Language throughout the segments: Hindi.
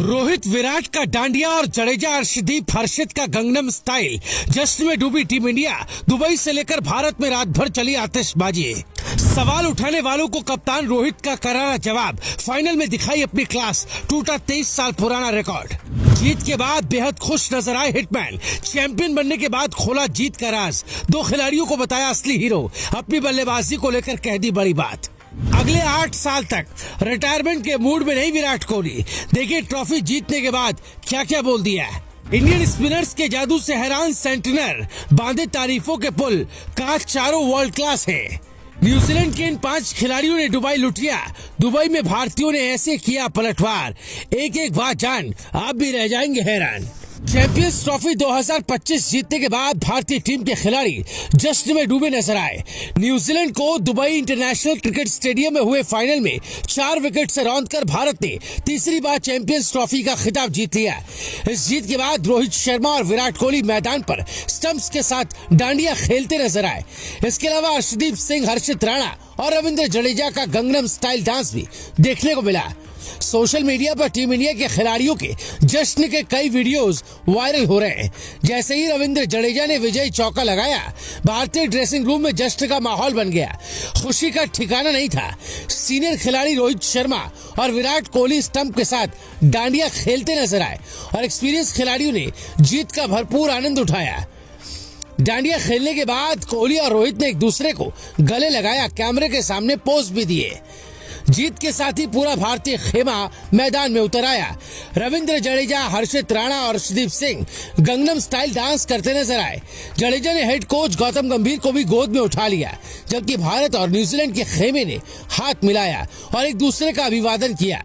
रोहित विराट का डांडिया और जडेजा अर्शदीप हर्षित का गंगनम स्टाइल। जश्न में डूबी टीम इंडिया। दुबई से लेकर भारत में रात भर चली आतिशबाजी। सवाल उठाने वालों को कप्तान रोहित का करारा जवाब। फाइनल में दिखाई अपनी क्लास, टूटा 23 साल पुराना रिकॉर्ड। जीत के बाद बेहद खुश नजर आए हिटमैन। चैंपियन बनने के बाद खोला जीत का राज। दो खिलाड़ियों को बताया असली हीरो। अपनी बल्लेबाजी को लेकर कह दी बड़ी बात। अगले 8 साल तक रिटायरमेंट के मूड में नहीं विराट कोहली। देखिए ट्रॉफी जीतने के बाद क्या क्या बोल दिया है। इंडियन स्पिनर्स के जादू से हैरान सेंटनर, बांधे तारीफों के पुल, कहा चारों वर्ल्ड क्लास है। न्यूजीलैंड के इन 5 खिलाड़ियों ने डुबई लुटिया। दुबई में भारतीयों ने ऐसे किया पलटवार। एक एक बात जान, आप भी रह जाएंगे हैरान। चैंपियंस ट्रॉफी 2025 जीतने के बाद भारतीय टीम के खिलाड़ी जश्न में डूबे नजर आए। न्यूजीलैंड को दुबई इंटरनेशनल क्रिकेट स्टेडियम में हुए फाइनल में 4 विकेट से रौंदकर भारत ने तीसरी बार चैंपियंस ट्रॉफी का खिताब जीत लिया। इस जीत के बाद रोहित शर्मा और विराट कोहली मैदान पर स्टंप्स के साथ डांडिया खेलते नजर आए। इसके अलावा अर्शदीप सिंह, हर्षित राणा और रविंद्र जडेजा का गंगनम स्टाइल डांस भी देखने को मिला। सोशल मीडिया पर टीम इंडिया के खिलाड़ियों के जश्न के कई वीडियोस वायरल हो रहे हैं। जैसे ही रविंद्र जडेजा ने विजयी चौका लगाया, भारतीय ड्रेसिंग रूम में जश्न का माहौल बन गया। खुशी का ठिकाना नहीं था। सीनियर खिलाड़ी रोहित शर्मा और विराट कोहली स्टंप के साथ डांडिया खेलते नजर आए और एक्सपीरियंस खिलाड़ियों ने जीत का भरपूर आनंद उठाया। डांडिया खेलने के बाद कोहली और रोहित ने एक दूसरे को गले लगाया, कैमरे के सामने पोज भी दिए। जीत के साथ ही पूरा भारतीय खेमा मैदान में उतर आया। रविंद्र जडेजा, हर्षित राणा और Arshdeep Singh Gangnam style dance करते नजर आए। जडेजा ने हेड कोच गौतम गंभीर को भी गोद में उठा लिया, जबकि भारत और न्यूजीलैंड के खेमे ने हाथ मिलाया और एक दूसरे का अभिवादन किया।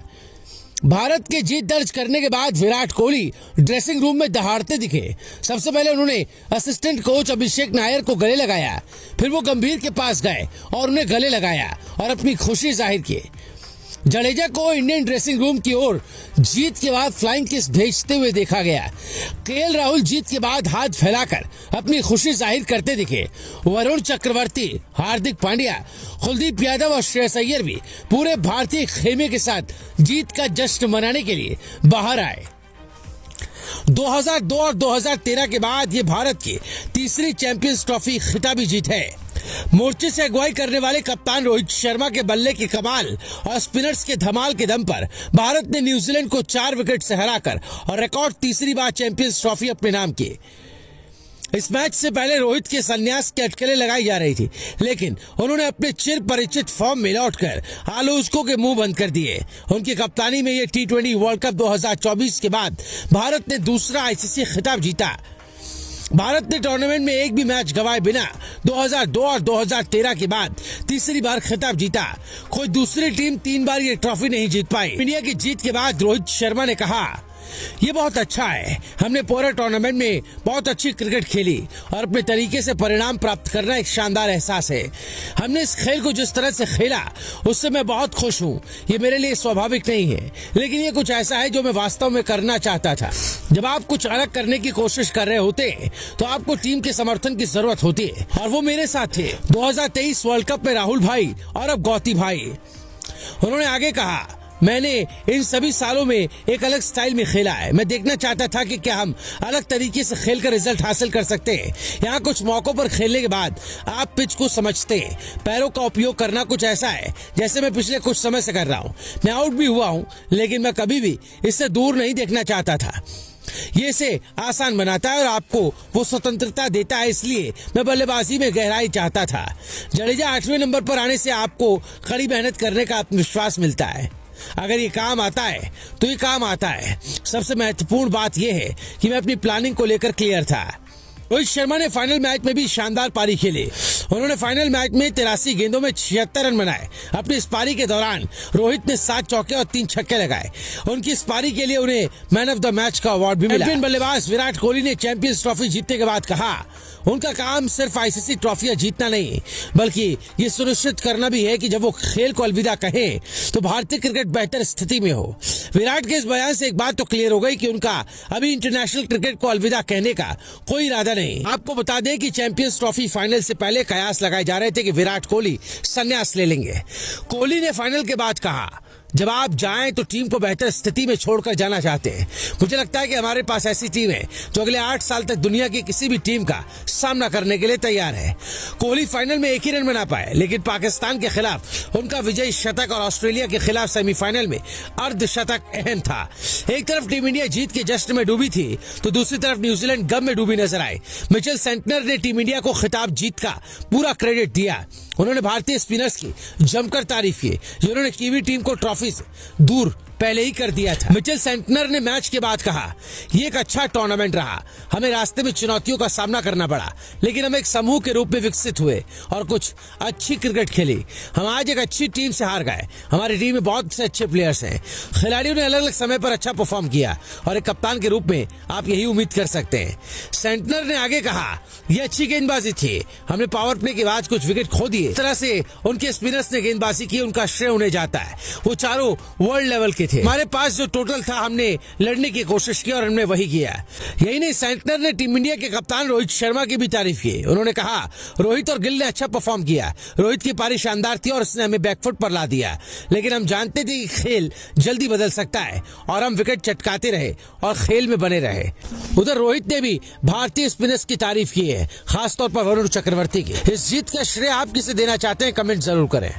भारत के जीत दर्ज करने के बाद विराट कोहली ड्रेसिंग रूम में दहाड़ते दिखे। सबसे पहले उन्होंने असिस्टेंट कोच अभिषेक नायर को गले लगाया, फिर वो गंभीर के पास गए और उन्हें गले लगाया और अपनी खुशी जाहिर की। जडेजा को इंडियन ड्रेसिंग रूम की ओर जीत के बाद फ्लाइंग किस भेजते हुए देखा गया। केएल राहुल जीत के बाद हाथ फैलाकर अपनी खुशी जाहिर करते दिखे। वरुण चक्रवर्ती, हार्दिक पांड्या, कुलदीप यादव और श्रेयस अय्यर भी पूरे भारतीय खेमे के साथ जीत का जश्न मनाने के लिए बाहर आए। 2002 और 2013 के बाद ये भारत की तीसरी चैंपियंस ट्रॉफी खिताबी जीत है। मोर्चे से अगुवाई करने वाले कप्तान रोहित शर्मा के बल्ले के कमाल और स्पिनर्स के धमाल के दम पर भारत ने न्यूजीलैंड को 4 विकेट से हराकर और रिकॉर्ड तीसरी बार चैंपियंस ट्रॉफी अपने नाम की। इस मैच से पहले रोहित के संन्यास की अटकलें लगाई जा रही थी, लेकिन उन्होंने अपने चिर परिचित फॉर्म में लौटकर आलोचकों के मुंह बंद कर दिए। उनकी कप्तानी में ये T20 वर्ल्ड कप 2024 के बाद भारत ने दूसरा ICC खिताब जीता। भारत ने टूर्नामेंट में एक भी मैच गवाए बिना 2002 और 2013 के बाद तीसरी बार खिताब जीता। कोई दूसरी टीम 3 बार ये ट्रॉफी नहीं जीत पाई। इंडिया की जीत के बाद रोहित शर्मा ने कहा, ये बहुत अच्छा है। हमने पूरे टूर्नामेंट में बहुत अच्छी क्रिकेट खेली और अपने तरीके से परिणाम प्राप्त करना एक शानदार एहसास है। हमने इस खेल को जिस तरह से खेला उससे मैं बहुत खुश हूँ। ये मेरे लिए स्वाभाविक नहीं है, लेकिन ये कुछ ऐसा है जो मैं वास्तव में करना चाहता था। जब आप कुछ अलग करने की कोशिश कर रहे होते हैं तो आपको टीम के समर्थन की जरूरत होती है, और वो मेरे साथ थे 2023 वर्ल्ड कप में राहुल भाई और अब गौती भाई। उन्होंने आगे कहा, मैंने इन सभी सालों में एक अलग स्टाइल में खेला है। मैं देखना चाहता था कि क्या हम अलग तरीके से खेलकर रिजल्ट हासिल कर सकते हैं। यहाँ कुछ मौकों पर खेलने के बाद आप पिच को समझते हैं। पैरों का उपयोग करना कुछ ऐसा है जैसे मैं पिछले कुछ समय से कर रहा हूँ। मैं आउट भी हुआ हूँ, लेकिन मैं कभी भी इससे दूर नहीं देखना चाहता था। ये इसे आसान बनाता है और आपको वो स्वतंत्रता देता है, इसलिए मैं बल्लेबाजी में गहराई चाहता था। जडेजा 8वें नंबर पर आने से आपको कड़ी मेहनत करने का आत्मविश्वास मिलता है। अगर ये काम आता है तो ये काम आता है। सबसे महत्वपूर्ण बात यह है कि मैं अपनी प्लानिंग को लेकर क्लियर था। रोहित शर्मा ने फाइनल मैच में भी शानदार पारी खेली। उन्होंने फाइनल मैच में 83 गेंदों में 76 रन बनाए। अपनी इस पारी के दौरान रोहित ने 7 चौके और 3 छक्के लगाए। उनकी इस पारी के लिए उन्हें मैन ऑफ द मैच का अवार्ड भी मिला। बल्लेबाज विराट कोहली ने चैंपियंस ट्रॉफी जीतने के बाद कहा, उनका काम सिर्फ ICC ट्रॉफियां जीतना नहीं, बल्कि ये सुनिश्चित करना भी है कि जब वो खेल को अलविदा कहें तो भारतीय क्रिकेट बेहतर स्थिति में हो। विराट के इस बयान से एक बात तो क्लियर हो गई कि उनका अभी इंटरनेशनल क्रिकेट को अलविदा कहने का कोई इरादा नहीं। आपको बता दें कि चैंपियंस ट्रॉफी फाइनल से पहले कयास लगाए जा रहे थे कि विराट कोहली संन्यास ले लेंगे। कोहली ने फाइनल के बाद कहा, जब आप जाएं तो टीम को बेहतर स्थिति में छोड़कर जाना चाहते हैं। मुझे लगता है कि हमारे पास ऐसी टीम है जो अगले 8 साल तक दुनिया की किसी भी टीम का सामना करने के लिए तैयार है। कोहली फाइनल में एक ही रन बना पाए, लेकिन पाकिस्तान के खिलाफ उनका विजयी शतक और ऑस्ट्रेलिया के खिलाफ सेमीफाइनल में अर्धशतक अहम था। एक तरफ टीम इंडिया जीत के जश्न में डूबी थी तो दूसरी तरफ न्यूजीलैंड गम में डूबी नजर आई। मिचेल सेंटनर ने टीम इंडिया को खिताब जीत का पूरा क्रेडिट दिया। उन्होंने भारतीय स्पिनर्स की जमकर तारीफ की जिन्होंने कीवी टीम को ट्रॉफी से दूर पहले ही कर दिया था। मिचेल सेंटनर ने मैच के बाद कहा, ये एक अच्छा टूर्नामेंट रहा। हमें रास्ते में चुनौतियों का सामना करना पड़ा, लेकिन हम एक समूह के रूप में विकसित हुए और कुछ अच्छी क्रिकेट खेली। हम आज एक अच्छी टीम से हार गए। हमारी टीम में बहुत से अच्छे प्लेयर्स हैं। खिलाड़ियों ने अलग अलग समय पर अच्छा परफॉर्म किया और एक कप्तान के रूप में आप यही उम्मीद कर सकते हैं। सेंटनर ने आगे कहा, यह अच्छी गेंदबाजी थी। हमने पावर प्ले के बाद कुछ विकेट खो दिए। इस तरह से उनके स्पिनर्स ने गेंदबाजी की, उनका श्रेय उन्हें जाता है। वो चारों वर्ल्ड लेवल के थे। हमारे पास जो टोटल था हमने लड़ने की कोशिश की और हमने वही किया। यही नहीं, सेंटनर ने टीम इंडिया के कप्तान रोहित शर्मा की भी तारीफ की। उन्होंने कहा, रोहित और गिल ने अच्छा परफॉर्म किया। रोहित की पारी शानदार थी और उसने हमें बैकफुट पर ला दिया, लेकिन हम जानते थे कि खेल जल्दी बदल सकता है और हम विकेट चटकाते रहे और खेल में बने रहे। उधर रोहित ने भी भारतीय स्पिनर्स की तारीफ की है, खासतौर पर वरुण चक्रवर्ती की। इस जीत का श्रेय आप किसे देना चाहते हैं, कमेंट जरूर करें।